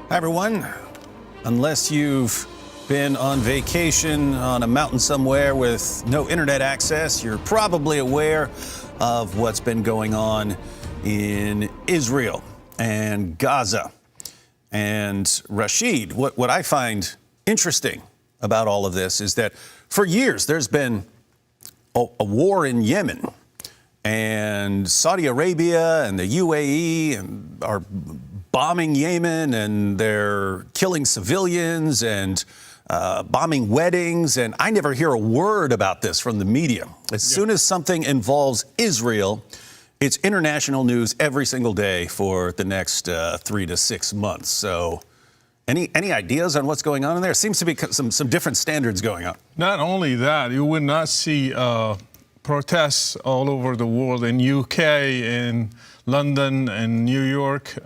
Hi, everyone. Unless you've been on vacation on a mountain somewhere with no internet access, you're probably aware of what's been going on in Israel and Gaza. And Rashid, what I find interesting about all of this is that for years there's been a war in Yemen, and Saudi Arabia and the UAE are bombing Yemen, and they're killing civilians and bombing weddings. And I never hear a word about this from the media. As soon as something involves Israel, it's international news every single day for the next 3 to 6 months. So any ideas on what's going on in there? Seems to be some different standards going on. Not only that, you would not see protests all over the world, in UK, in London, and New York.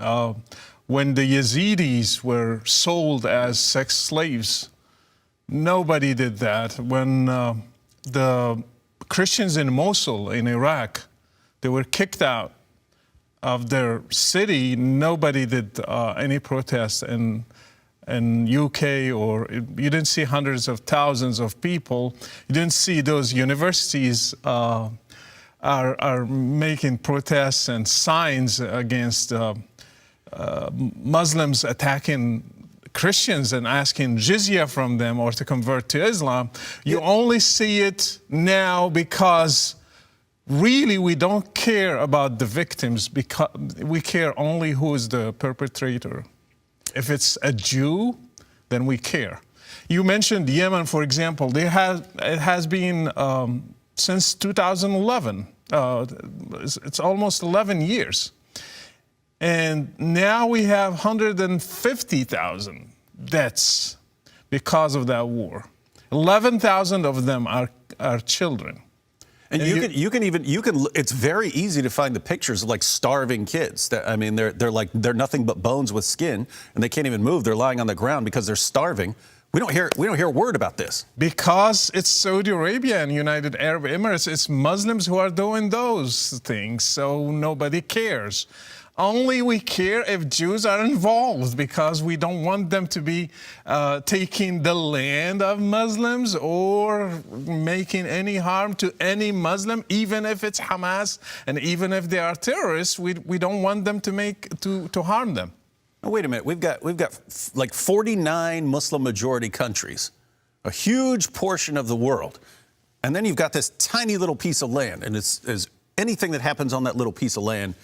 When the Yazidis were sold as sex slaves, nobody did that. When the Christians in Mosul, in Iraq, they were kicked out of their city, nobody did any protest in UK, or you didn't see hundreds of thousands of people. You didn't see those universities are making protests and signs against Muslims attacking Christians and asking jizya from them or to convert to Islam. You only see it now because really we don't care about the victims, because we care only who is the perpetrator. If it's a Jew, then we care. You mentioned Yemen, for example. It has been since 2011. It's almost 11 years. And now we have 150,000 deaths because of that war. 11,000 of them are children. And you can. It's very easy to find the pictures of like starving kids. I mean, they're nothing but bones with skin, and they can't even move. They're lying on the ground because they're starving. We don't hear a word about this. Because it's Saudi Arabia and United Arab Emirates. It's Muslims who are doing those things, so nobody cares. Only we care if Jews are involved, because we don't want them to be taking the land of Muslims or making any harm to any Muslim, even if it's Hamas and even if they are terrorists. We don't want them to harm them. Oh, wait a minute. We've got like 49 Muslim majority countries, a huge portion of the world, and then you've got this tiny little piece of land, and it's anything that happens on that little piece of land.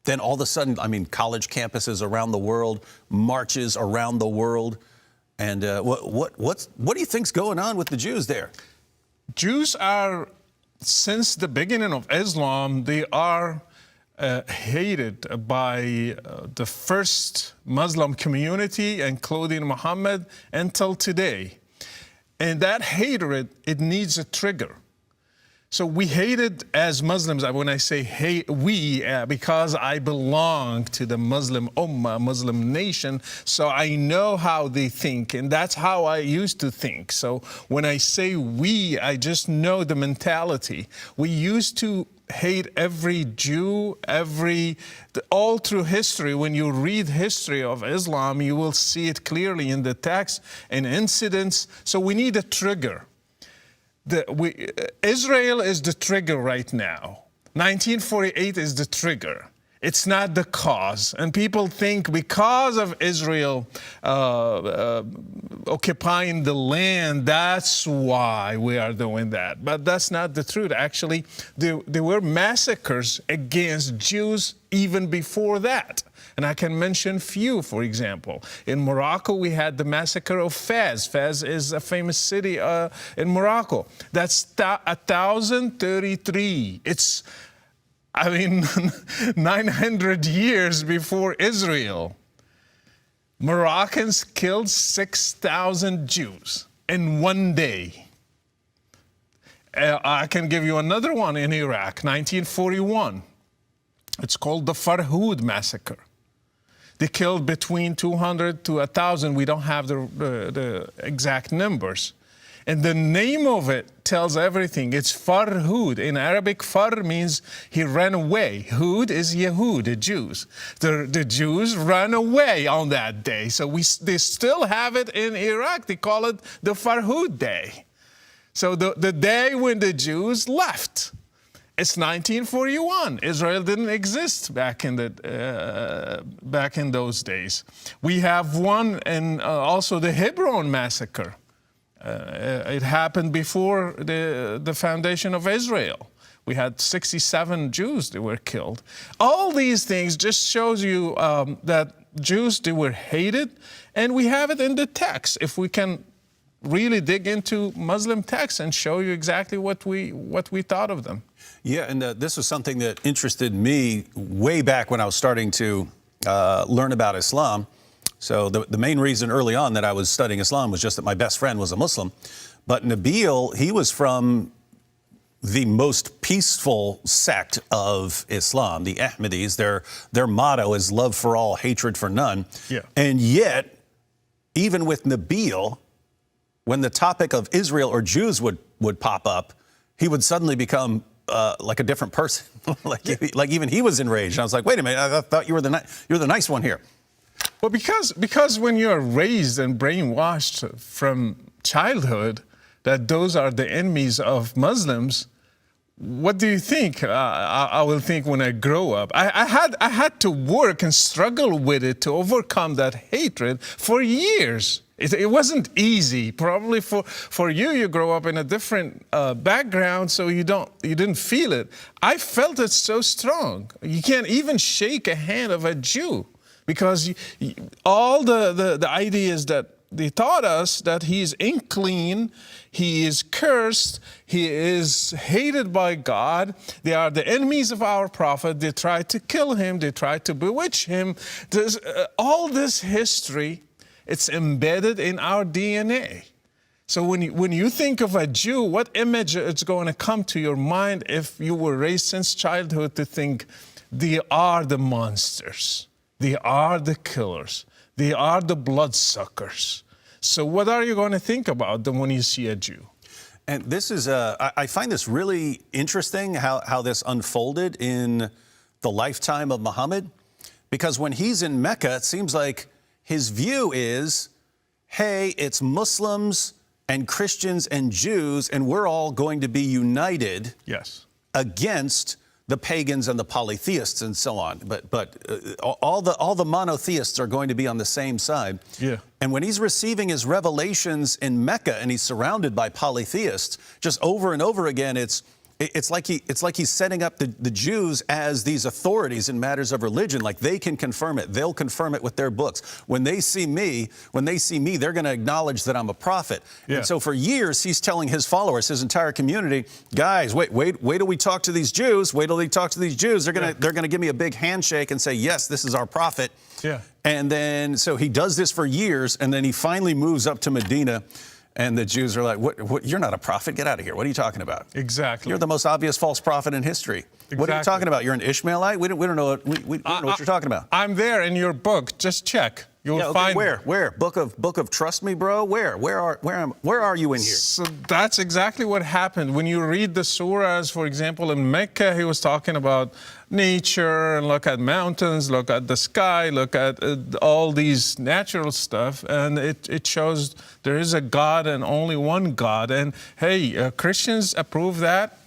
Then all of a sudden, I mean, college campuses around the world, marches around the world, and what do you think's going on with the Jews there? Jews are, since the beginning of Islam, they are hated by the first Muslim community, including Muhammad, until today. And that hatred, it needs a trigger. So we hated as Muslims. When I say hate, because I belong to the Muslim Ummah, Muslim nation, so I know how they think, and that's how I used to think. So when I say we, I just know the mentality. We used to hate every Jew, all through history. When you read history of Islam, you will see it clearly in the text and incidents. So we need a trigger. Israel is the trigger right now. 1948 is the trigger. It's not the cause. And people think because of Israel occupying the land, that's why we are doing that. But that's not the truth. Actually, there were massacres against Jews even before that. And I can mention few, for example. In Morocco, we had the massacre of Fez. Fez is a famous city in Morocco. That's 1033. It's, 900 years before Israel. Moroccans killed 6,000 Jews in one day. I can give you another one in Iraq, 1941. It's called the Farhud massacre. They killed between 200 to 1,000. We don't have the exact numbers. And the name of it tells everything. It's Farhud. In Arabic, Far means he ran away. Hud is Yehud, the Jews. The Jews ran away on that day. So they still have it in Iraq. They call it the Farhud Day. So the day when the Jews left. It's 1941. Israel didn't exist back in those days. We have one, and also the Hebron massacre. It happened before the foundation of Israel. We had 67 Jews that were killed. All these things just shows you that Jews, they were hated, and we have it in the text. If we can really dig into Muslim texts and show you exactly what we thought of them. Yeah, and this was something that interested me way back when I was starting to learn about Islam. So the main reason early on that I was studying Islam was just that my best friend was a Muslim. But Nabil, he was from the most peaceful sect of Islam, the Ahmadis. Their motto is love for all, hatred for none. Yeah. And yet, even with Nabil, when the topic of Israel or Jews would pop up, he would suddenly become like a different person. like even he was enraged. And I was like, wait a minute, I thought you were the nice one here. Well, because when you are raised and brainwashed from childhood that those are the enemies of Muslims, what do you think I will think when I grow up? I had to work and struggle with it to overcome that hatred for years. It wasn't easy. Probably for you grow up in a different background, so you didn't feel it. I felt it so strong. You can't even shake a hand of a Jew because all the ideas that they taught us that he is unclean, he is cursed, he is hated by God, they are the enemies of our prophet, they tried to kill him, they tried to bewitch him. All this history, it's embedded in our DNA. So when you think of a Jew, what image is going to come to your mind if you were raised since childhood to think they are the monsters, they are the killers, they are the bloodsuckers. So what are you going to think about them when you see a Jew? And this is, I find this really interesting how this unfolded in the lifetime of Muhammad. Because when he's in Mecca, it seems like his view is, hey, it's Muslims and Christians and Jews, and we're all going to be united against the pagans and the polytheists and so on. But all the monotheists are going to be on the same side. Yeah. And when he's receiving his revelations in Mecca and he's surrounded by polytheists, just over and over again, it's like he's setting up the Jews as these authorities in matters of religion. Like they can confirm it. They'll confirm it with their books. When they see me, they're going to acknowledge that I'm a prophet. Yeah. And so for years, he's telling his followers, his entire community, guys, wait till we talk to these Jews. Wait till they talk to these Jews. They're gonna give me a big handshake and say, yes, this is our prophet. Yeah. And then so he does this for years, and then he finally moves up to Medina. And the Jews are like, what? You're not a prophet. Get out of here. What are you talking about? Exactly. You're the most obvious false prophet in history. Exactly. What are you talking about? You're an Ishmaelite? We don't know. We don't know what you're talking about. I'm there in your book. Just check. You'll find where book of trust me, bro. Where are you in here? So that's exactly what happened when you read the surahs. For example, in Mecca, he was talking about nature and look at mountains, look at the sky, look at all these natural stuff, and it shows there is a God and only one God. And hey, Christians approve that,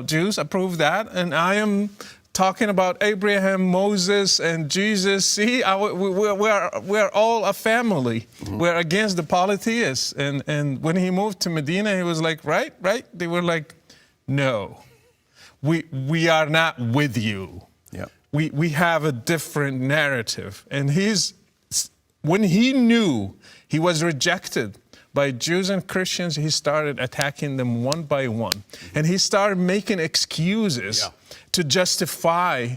Jews approve that, and I am talking about Abraham, Moses, and Jesus. See, we're all a family. Mm-hmm. We're against the polytheists. And when he moved to Medina, he was like, right? They were like, no, we are not with you. Yeah. We have a different narrative. And when he knew he was rejected by Jews and Christians, he started attacking them one by one. And he started making excuses to justify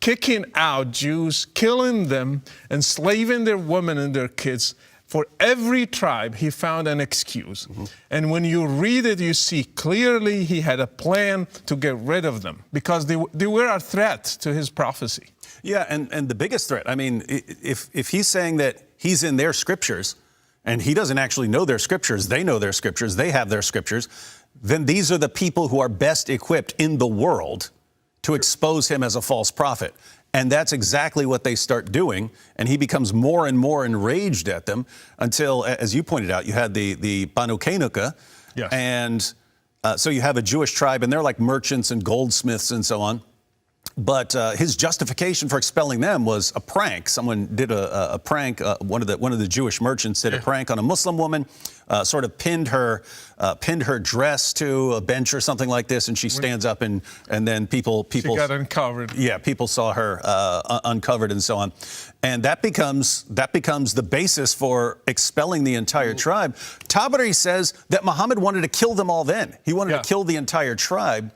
kicking out Jews, killing them, enslaving their women and their kids. For every tribe, he found an excuse. Mm-hmm. And when you read it, you see clearly he had a plan to get rid of them because they were a threat to his prophecy. Yeah, and the biggest threat, I mean, if he's saying that he's in their scriptures, and he doesn't actually know their scriptures, they know their scriptures, they have their scriptures, then these are the people who are best equipped in the world to expose him as a false prophet. And that's exactly what they start doing. And he becomes more and more enraged at them until, as you pointed out, you had the Banu Qaynuqa. Yes. And so you have a Jewish tribe, and they're like merchants and goldsmiths and so on. But his justification for expelling them was a prank. Someone did a prank. One of the Jewish merchants did a prank on a Muslim woman, sort of pinned her dress to a bench or something like this, and she stands up, and then people she got uncovered. Yeah, people saw her uncovered and so on, and that becomes the basis for expelling the entire tribe. Tabari says that Muhammad wanted to kill them all. Then he wanted to kill the entire tribe.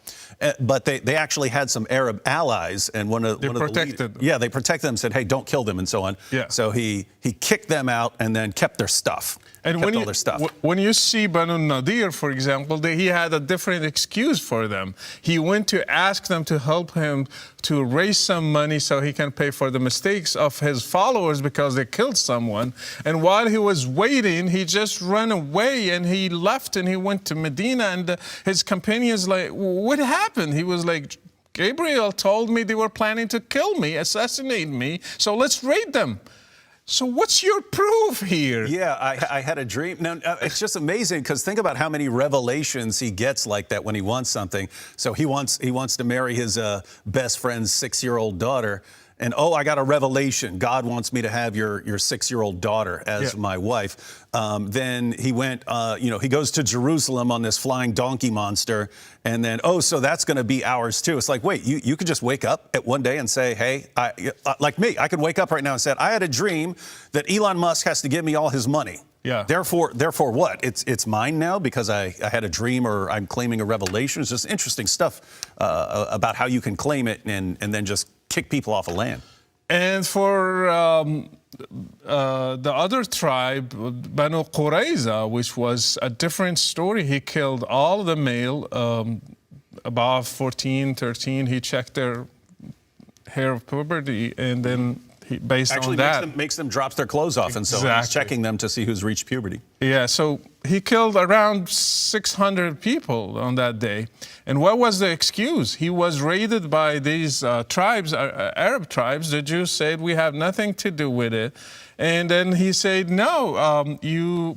But they actually had some Arab allies, and they protected them. Yeah, they protected them, said, hey, don't kill them, and so on. Yeah. So he kicked them out and then kept their stuff. And when you see Banu Nadir, for example, he had a different excuse for them. He went to ask them to help him to raise some money so he can pay for the mistakes of his followers because they killed someone. And while he was waiting, he just ran away and he left and he went to Medina, and his companions like, what happened? He was like, Gabriel told me they were planning to kill me, assassinate me, so let's raid them. So what's your proof here? Yeah, I had a dream. Now, it's just amazing because think about how many revelations he gets like that when he wants something. So he wants to marry his best friend's 6-year-old daughter. And, oh, I got a revelation. God wants me to have your 6-year-old daughter as my wife. Then he went, he goes to Jerusalem on this flying donkey monster. And then, oh, so that's going to be ours, too. It's like, wait, you could just wake up at one day and say, hey, like me, I could wake up right now and say, I had a dream that Elon Musk has to give me all his money. Yeah. Therefore what? It's mine now because I had a dream or I'm claiming a revelation. It's just interesting stuff about how you can claim it and then just kick people off of land. And for the other tribe, Banu Qurayza, which was a different story, he killed all the male above 14, 13. He checked their hair of puberty, and then based on that, makes them drop their clothes off, and so he's checking them to see who's reached puberty. Yeah, so he killed around 600 people on that day. And what was the excuse? He was raided by these tribes, Arab tribes. The Jews said, we have nothing to do with it. And then he said, no, you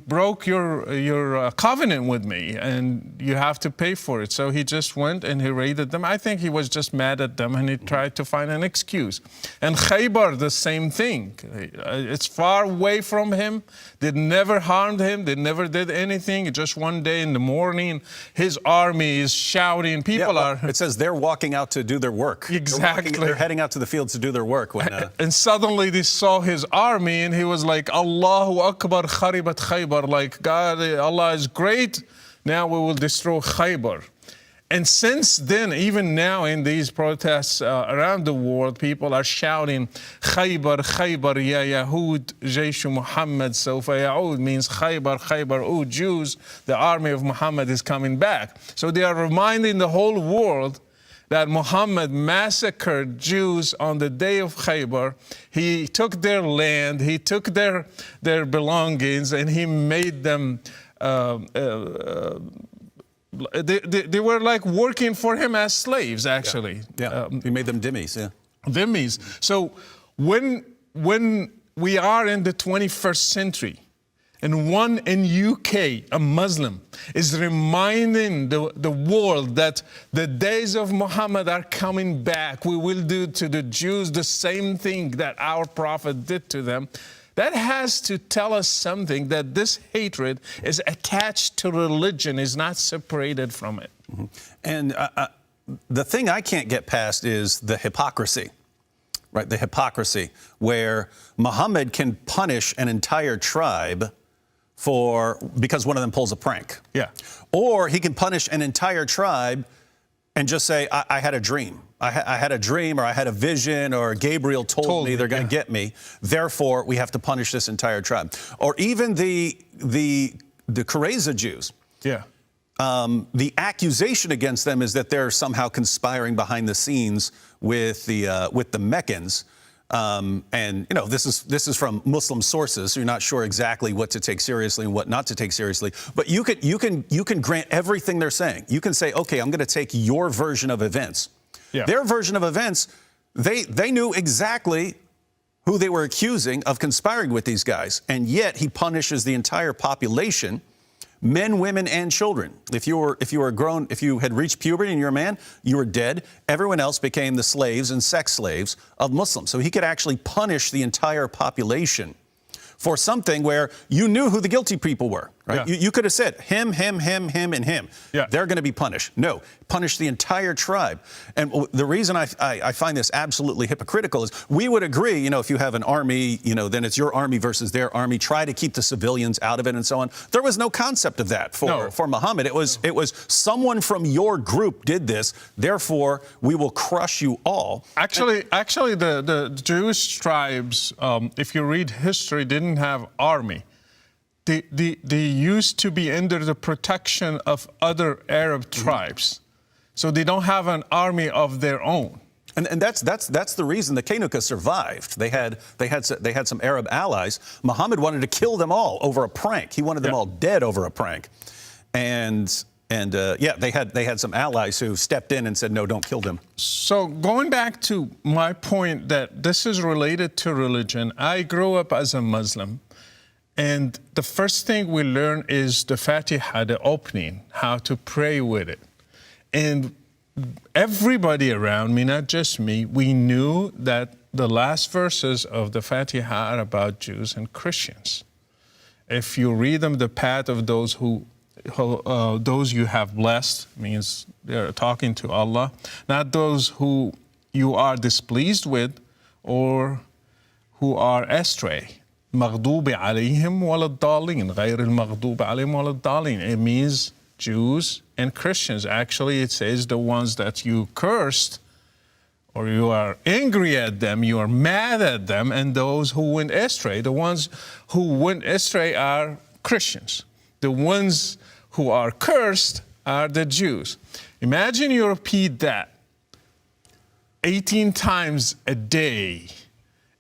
broke your covenant with me, and you have to pay for it. So he just went and he raided them. I think he was just mad at them, and he tried to find an excuse. And Khaybar, the same thing. It's far away from him. They never harmed him. They never did anything. Just one day in the morning, his army is shouting. People are... It says they're walking out to do their work. Exactly. They're heading out to the fields to do their work. And suddenly they saw his army, and he was like, Allahu Akbar, kharibat Khaybar, like God, Allah is great. Now we will destroy Khaybar. And since then, even now in these protests around the world, people are shouting, Khaybar, Khaybar, ya Yahud, Jaysh Muhammad, Sawfa Ya'ud, means Khaybar, Khaybar, oh Jews, the army of Muhammad is coming back. So they are reminding the whole world that Muhammad massacred Jews on the day of Khaybar. He took their land, he took their belongings, and he made them, they were like working for him as slaves, actually. Yeah, he made them dhimmis, Dhimmis. So when we are in the 21st century, and one in UK, a Muslim, is reminding the world that the days of Muhammad are coming back. We will do to the Jews the same thing that our prophet did to them. That has to tell us something, that this hatred is attached to religion, is not separated from it. Mm-hmm. And the thing I can't get past is the hypocrisy. Right, the hypocrisy, where Muhammad can punish an entire tribe because one of them pulls a prank. Yeah. Or he can punish an entire tribe and just say, I had a dream. I had a dream, or I had a vision, or Gabriel told me they're going to get me. Therefore, we have to punish this entire tribe. Or even the Qurayza Jews. Yeah. The accusation against them is that they're somehow conspiring behind the scenes with the Meccans. And you know, this is from Muslim sources, so you're not sure exactly what to take seriously and what not to take seriously. But you can grant everything they're saying. You can say, okay, I'm going to take your version of events. Yeah. Their version of events, they knew exactly who they were accusing of conspiring with these guys, and yet he punishes the entire population. Men, women, and children. If you had reached puberty and you're a man, you were dead. Everyone else became the slaves and sex slaves of Muslims. So he could actually punish the entire population for something where you knew who the guilty people were, right? Yeah. You could have said him, and him. Yeah. They're going to be punished. No, punish the entire tribe. And the reason I find this absolutely hypocritical is we would agree, you know, if you have an army, you know, then it's your army versus their army. Try to keep the civilians out of it and so on. There was no concept of that for Muhammad. It was someone from your group did this, therefore we will crush you all. Actually, the Jewish tribes, if you read history, didn't have army. They used to be under the protection of other Arab tribes. So they don't have an army of their own. And that's the reason the Kenuka survived. They had some Arab allies. Muhammad wanted to kill them all over a prank. He wanted them all dead over a prank. And they had some allies who stepped in and said, no, don't kill them. So going back to my point that this is related to religion, I grew up as a Muslim. And the first thing we learn is the Fatiha, the opening, how to pray with it. And everybody around me, not just me, we knew that the last verses of the Fatiha are about Jews and Christians. If you read them, the path of those those you have blessed, means they're talking to Allah, not those who you are displeased with or who are astray. مغضوب عليهم ولا الضالين غير المغضوب عليهم ولا الضالين. It means Jews and Christians. Actually, it says the ones that you cursed or you are angry at them, you are mad at them, and those who went astray. The ones who went astray are Christians. The ones who are cursed are the Jews. Imagine you repeat that 18 times a day.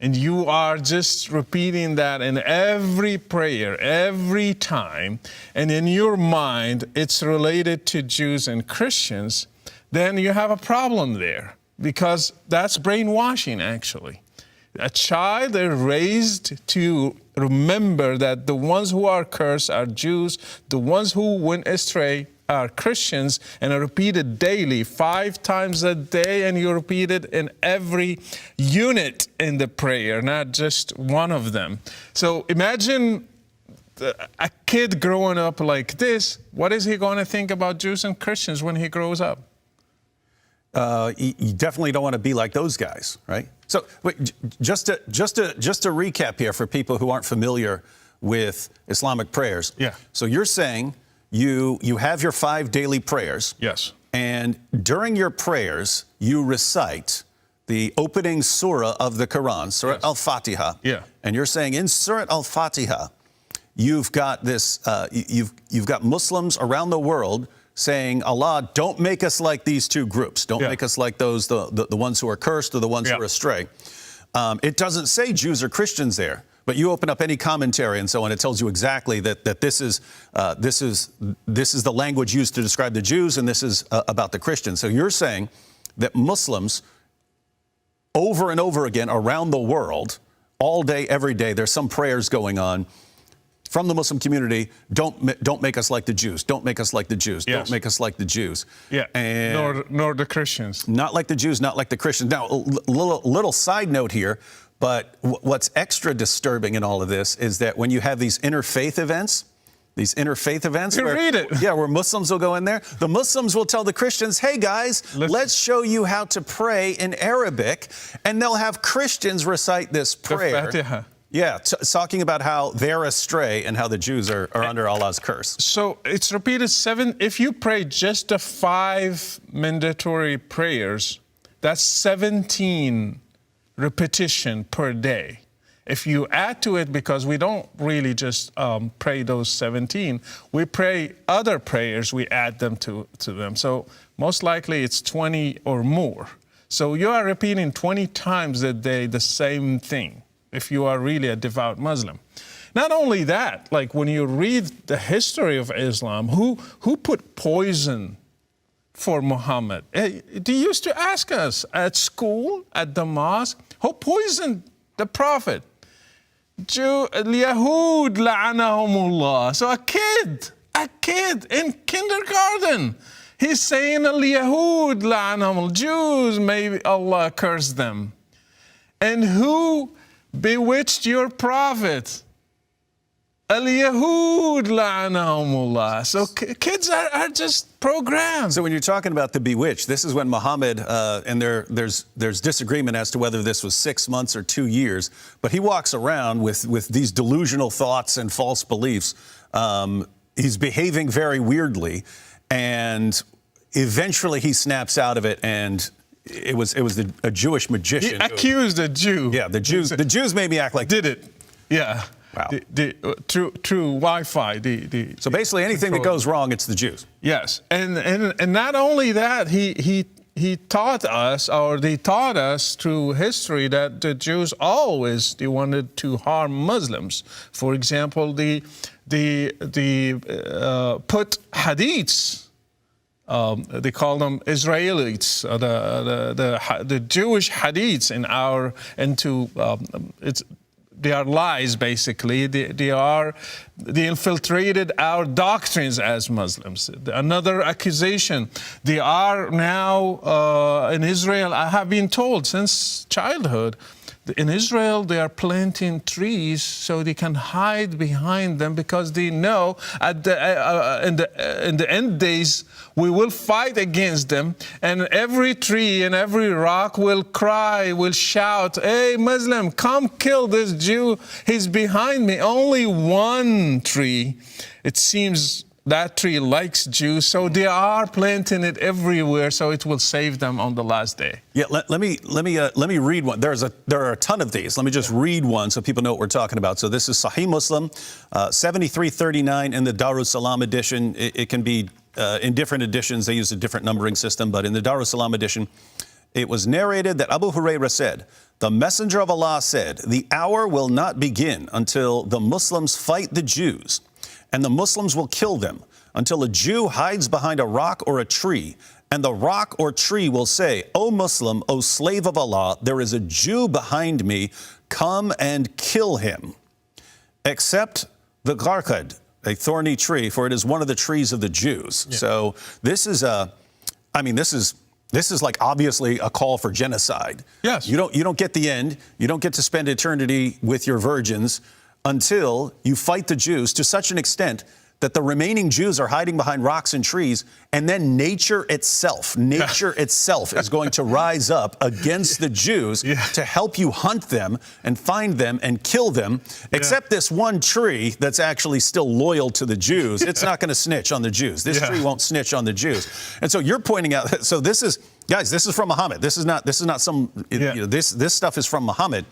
And you are just repeating that in every prayer, every time, and in your mind it's related to Jews and Christians, then you have a problem there, because that's brainwashing, actually. A child is raised to remember that the ones who are cursed are Jews, the ones who went astray are Christians, and are repeated daily, 5 times a day, and you repeat it in every unit in the prayer, not just one of them. So imagine a kid growing up like this. What is he going to think about Jews and Christians when he grows up? You definitely don't want to be like those guys, right? So wait, just to recap here for people who aren't familiar with Islamic prayers. Yeah. So you're saying you have your 5 daily prayers. Yes. And during your prayers, you recite the opening surah of the Quran, Surah Al-Fatiha. Yeah. And you're saying in Surah Al-Fatiha, you've got this, you've got Muslims around the world saying, Allah, don't make us like these 2 groups. Don't make us like those, the ones who are cursed or the ones who are astray. It doesn't say Jews or Christians there. But you open up any commentary and so on, it tells you exactly that this is the language used to describe the Jews, and this is about the Christians. So you're saying that Muslims, over and over again around the world, all day, every day, there's some prayers going on from the Muslim community. Don't make us like the Jews. Don't make us like the Jews. Yes. Don't make us like the Jews. Yeah. And nor the Christians. Not like the Jews. Not like the Christians. Now, a little side note here. But what's extra disturbing in all of this is that when you have these interfaith events, where Muslims will go in there, the Muslims will tell the Christians, hey guys, let's show you how to pray in Arabic, and they'll have Christians recite this prayer. The Fatiha. Yeah, talking about how they're astray and how the Jews are under Allah's curse. So it's repeated 7. If you pray just the 5 mandatory prayers, that's 17 repetition per day. If you add to it, because we don't really just pray those 17, we pray other prayers, we add them to them. So most likely it's 20 or more. So you are repeating 20 times a day the same thing if you are really a devout Muslim. Not only that, like when you read the history of Islam, who put poison for Muhammad? They used to ask us at school, at the mosque, who poisoned the Prophet? Yahud la'anahumullah. So a kid in kindergarten, he's saying Yahud la'anahumullah. Jews, maybe Allah curse them. And who bewitched your Prophet? Al-Yahud la'anahumullah. So kids are just programmed. So when you're talking about the bewitched, this is when Muhammad, and there's disagreement as to whether this was 6 months or 2 years, but he walks around with these delusional thoughts and false beliefs. He's behaving very weirdly, and eventually he snaps out of it, and it was a Jewish magician. He accused a Jew. Yeah, the Jews made me act like did it. Yeah. Wow. Through Wi-Fi. So basically, anything that goes wrong, it's the Jews. Yes, and not only that, he taught us, or they taught us through history, that the Jews always they wanted to harm Muslims. For example, they put hadiths. They call them Israelites, the Jewish hadiths they are lies, basically. They infiltrated our doctrines as Muslims. Another accusation, they are now in Israel, I have been told since childhood, in Israel they are planting trees so they can hide behind them, because they know in the end days we will fight against them, and every tree and every rock will cry, will shout, "Hey Muslim, come kill this Jew, he's behind me." Only one tree, it seems, that tree likes Jews, so they are planting it everywhere, so it will save them on the last day. Yeah, let me read one. There are a ton of these. Let me just read one so people know what we're talking about. So this is Sahih Muslim, 7339 in the Darus Salam edition. It can be in different editions. They use a different numbering system, but in the Darus Salam edition, it was narrated that Abu Hurairah said, "The Messenger of Allah said, the hour will not begin until the Muslims fight the Jews, and the Muslims will kill them, until a Jew hides behind a rock or a tree, and the rock or tree will say, 'O Muslim, O slave of Allah, there is a Jew behind me, come and kill him.' Except the gharqad, a thorny tree, for it is one of the trees of the Jews." Yeah. So this is this is like obviously a call for genocide. Yes. You don't get the end. You don't get to spend eternity with your virgins until you fight the Jews to such an extent that the remaining Jews are hiding behind rocks and trees, and then nature itself is going to rise up against the Jews to help you hunt them and find them and kill them, except this one tree that's actually still loyal to the Jews. It's not going to snitch on the Jews. This tree won't snitch on the Jews. And so you're pointing out, so this is, guys, this is from Muhammad. This is not some, this stuff is from Muhammad.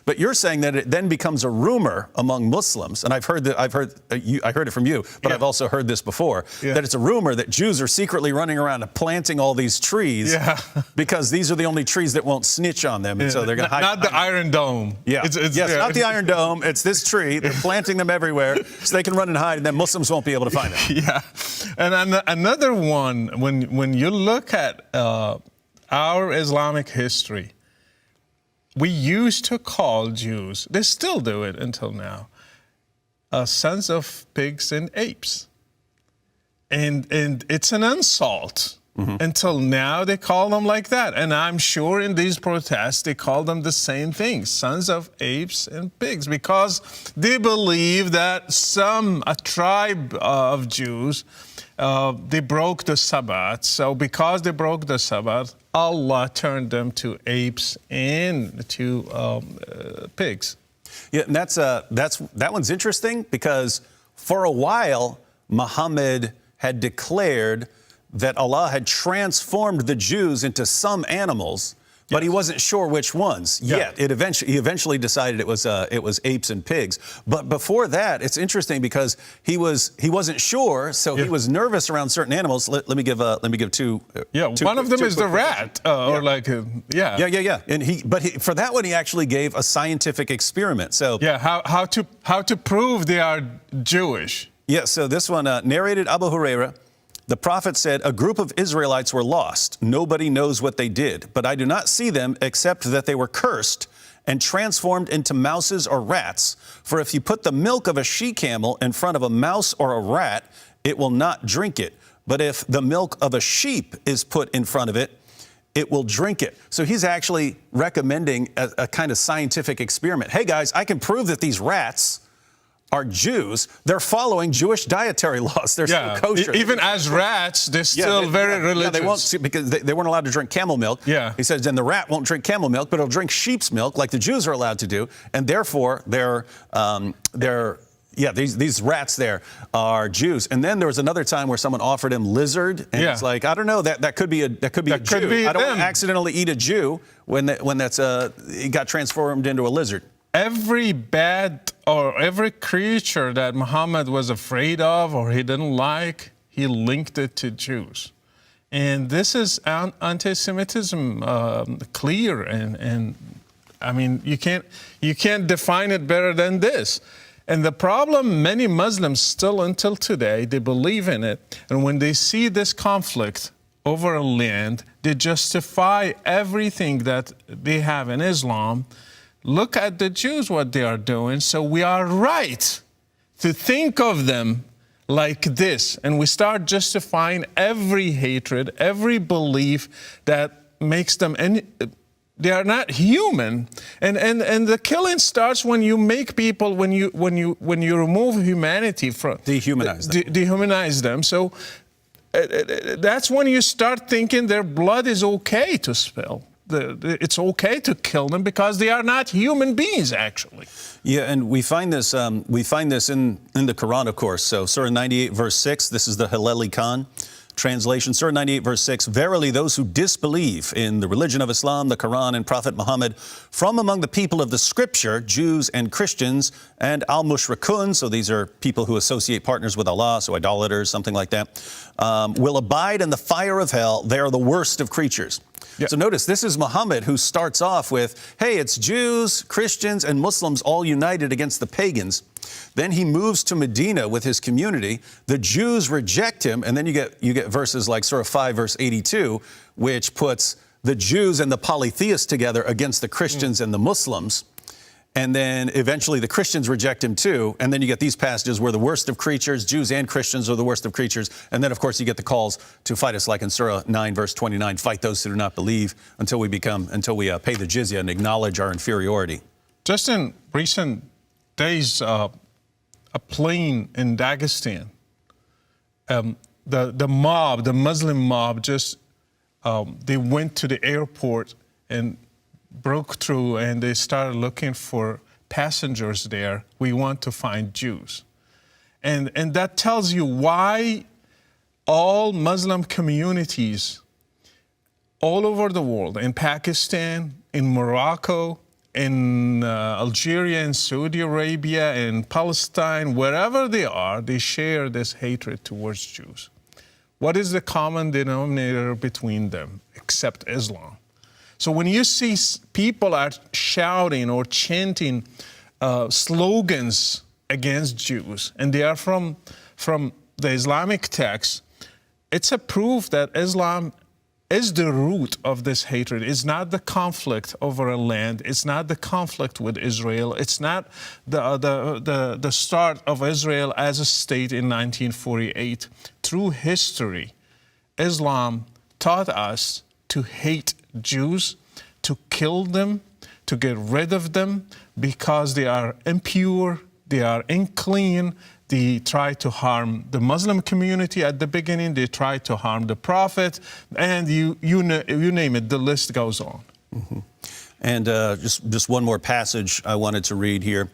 But you're saying that it then becomes a rumor among Muslims, and I heard it from you, but I've also heard this before, that it's a rumor that Jews are secretly running around and planting all these trees because these are the only trees that won't snitch on them, and so they're going to hide. Not the Iron Dome. It's not the Iron Dome. It's this tree. They're planting them everywhere so they can run and hide, and then Muslims won't be able to find them. Yeah, and another one, when you look at our Islamic history, we used to call Jews, they still do it until now, sons of pigs and apes. And it's an insult. Until now, they call them like that. And I'm sure in these protests, they call them the same thing, sons of apes and pigs, because they believe that a tribe of Jews, they broke the Sabbath. So because they broke the Sabbath, Allah turned them to apes and to pigs. Yeah, and that one's interesting because for a while, Muhammad had declared that Allah had transformed the Jews into some animals but he wasn't sure which ones yet. Yeah. He eventually decided it was apes and pigs. But before that, it's interesting because he wasn't sure, so he was nervous around certain animals. Let me give two. One of them is the rat, or like Yeah. And for that one he actually gave a scientific experiment. So how to prove they are Jewish. Yeah. So this one narrated Abu Huraira. The prophet said, a group of Israelites were lost. Nobody knows what they did, but I do not see them except that they were cursed and transformed into mouses or rats. For if you put the milk of a she-camel in front of a mouse or a rat, it will not drink it. But if the milk of a sheep is put in front of it, it will drink it. So he's actually recommending a kind of scientific experiment. Hey guys, I can prove that these rats are Jews. They're following Jewish dietary laws. They're still kosher. Even as rats, they're still very religious. Yeah, they won't, because they weren't allowed to drink camel milk. Yeah. He says, then the rat won't drink camel milk, but it'll drink sheep's milk like the Jews are allowed to do. And therefore, these rats there are Jews. And then there was another time where someone offered him lizard, and it's like, I don't know, that could be a Jew. I don't want to accidentally eat a Jew when he got transformed into a lizard. Every bat or every creature that Muhammad was afraid of or he didn't like, he linked it to Jews. And this is anti-Semitism clear. And I mean, you can't define it better than this. And the problem, many Muslims still until today, they believe in it. And when they see this conflict over a land, they justify everything that they have in Islam. Look at the Jews, what they are doing. So we are right to think of them like this. And we start justifying every hatred, every belief that makes them, they are not human. And the killing starts when you make people, when you remove humanity from. Dehumanize them. So that's when you start thinking their blood is okay to spill. It's okay to kill them because they are not human beings, actually. Yeah, and we find this in the Quran, of course. So Surah 98, verse 6, this is the Haleli Khan translation. Surah 98, verse 6, verily those who disbelieve in the religion of Islam, the Quran, and Prophet Muhammad from among the people of the Scripture, Jews and Christians, and al-mushrikun, so these are people who associate partners with Allah, so idolaters, something like that, will abide in the fire of hell. They are the worst of creatures. Yeah. So notice, this is Muhammad who starts off with, hey, it's Jews, Christians, and Muslims all united against the pagans. Then he moves to Medina with his community. The Jews reject him, and then you get verses like Surah 5, verse 82, which puts the Jews and the polytheists together against the Christians and the Muslims. And then eventually the Christians reject him too. And then you get these passages where the worst of creatures, Jews and Christians are the worst of creatures. And then, of course, you get the calls to fight us, like in Surah 9, verse 29, fight those who do not believe until we pay the jizya and acknowledge our inferiority. Just in recent days, a plane in Dagestan, the Muslim mob, they went to the airport and broke through, and they started looking for passengers there. We want to find Jews. And that tells you why all Muslim communities all over the world, in Pakistan, in Morocco, in Algeria, in Saudi Arabia, in Palestine, wherever they are, they share this hatred towards Jews. What is the common denominator between them, except Islam? So when you see people are shouting or chanting slogans against Jews, and they are from the Islamic text, it's a proof that Islam is the root of this hatred. It's not the conflict over a land. It's not the conflict with Israel. It's not the start of Israel as a state in 1948. Through history, Islam taught us to hate Jews, to kill them, to get rid of them because they are impure, they are unclean. They try to harm the Muslim community at the beginning. They try to harm the Prophet, and you name it. The list goes on. Mm-hmm. And just one more passage I wanted to read here.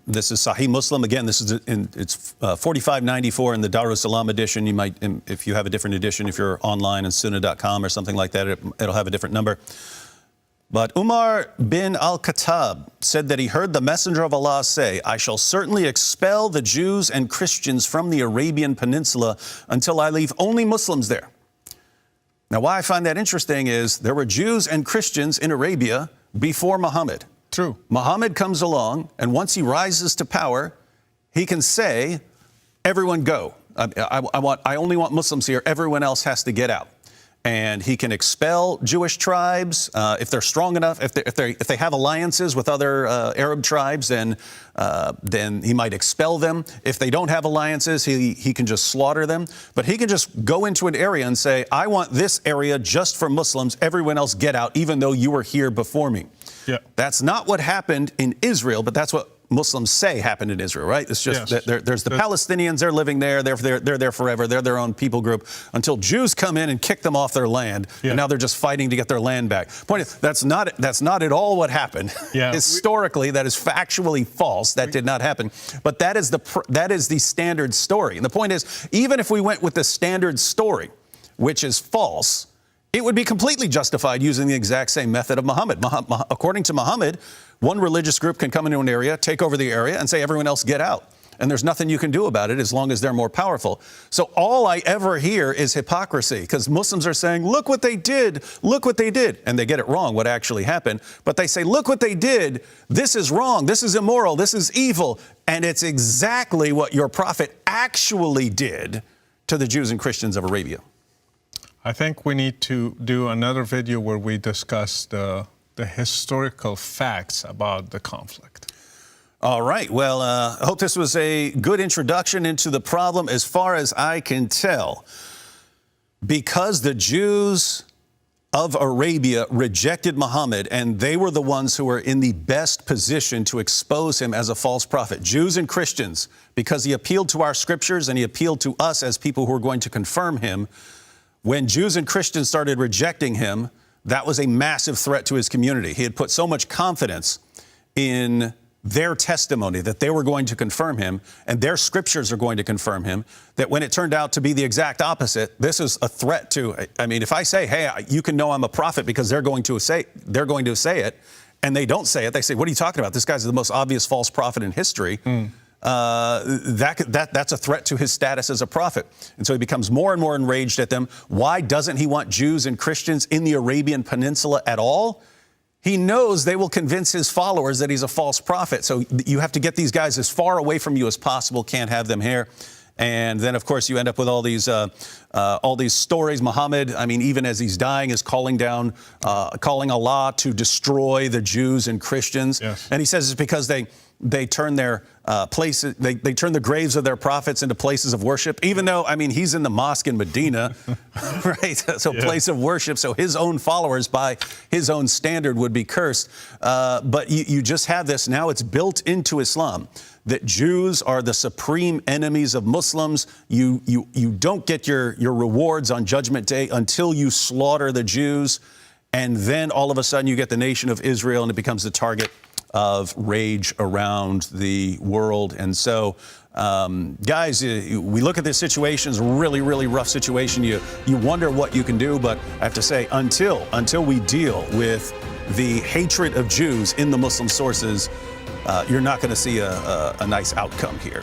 This is Sahih Muslim. Again, this is it's 4594 in the Darussalam edition. You might, if you have a different edition, if you're online on sunnah.com or something like that, it'll have a different number. But Umar bin al-Khattab said that he heard the Messenger of Allah say, "I shall certainly expel the Jews and Christians from the Arabian Peninsula until I leave only Muslims there." Now, why I find that interesting is there were Jews and Christians in Arabia before Muhammad. True. Muhammad comes along, and once he rises to power, he can say, "Everyone go. I only want Muslims here. Everyone else has to get out." And he can expel Jewish tribes if they're strong enough. If they have alliances with other Arab tribes, then he might expel them. If they don't have alliances, he can just slaughter them. But he can just go into an area and say, "I want this area just for Muslims. Everyone else get out, even though you were here before me." Yeah. That's not what happened in Israel, but that's what Muslims say happened in Israel, right? It's just that there's the Palestinians, they're living there, they're there forever, they're their own people group, until Jews come in and kick them off their land, and now they're just fighting to get their land back. Point is, that's not at all what happened. Historically, that is factually false. That did not happen. But that is the standard story. And the point is, even if we went with the standard story, which is false, it would be completely justified using the exact same method of Muhammad. According to Muhammad, one religious group can come into an area, take over the area, and say, "Everyone else get out." And there's nothing you can do about it as long as they're more powerful. So all I ever hear is hypocrisy, because Muslims are saying, "Look what they did, look what they did." And they get it wrong, what actually happened. But they say, "Look what they did. This is wrong. This is immoral. This is evil." And it's exactly what your prophet actually did to the Jews and Christians of Arabia. I think we need to do another video where we discuss the historical facts about the conflict. All right. Well, I hope this was a good introduction into the problem. As far as I can tell, because the Jews of Arabia rejected Muhammad, and they were the ones who were in the best position to expose him as a false prophet. Jews and Christians, because he appealed to our scriptures and he appealed to us as people who are going to confirm him. When Jews and Christians started rejecting him, that was a massive threat to his community. He had put so much confidence in their testimony that they were going to confirm him, and their scriptures are going to confirm him, that when it turned out to be the exact opposite, this is a threat to, I mean, if I say, "Hey, you can know I'm a prophet," because they're going to say it, and they don't say it, they say, "What are you talking about? This guy's the most obvious false prophet in history." That's a threat to his status as a prophet. And so he becomes more and more enraged at them. Why doesn't he want Jews and Christians in the Arabian Peninsula at all? He knows they will convince his followers that he's a false prophet. So you have to get these guys as far away from you as possible, can't have them here. And then, of course, you end up with all these stories. Muhammad, I mean, even as he's dying, is calling Allah to destroy the Jews and Christians. Yes. And he says it's because they turn their places, they turn the graves of their prophets into places of worship, even though, I mean, he's in the mosque in Medina, right? So place of worship. So his own followers, by his own standard, would be cursed. But you just have this, now it's built into Islam, that Jews are the supreme enemies of Muslims. You don't get your rewards on Judgment Day until you slaughter the Jews. And then all of a sudden you get the nation of Israel, and it becomes the target of rage around the world. And so, guys, we look at this situation, it's a really, really rough situation. You wonder what you can do, but I have to say, until we deal with the hatred of Jews in the Muslim sources, you're not going to see a nice outcome here.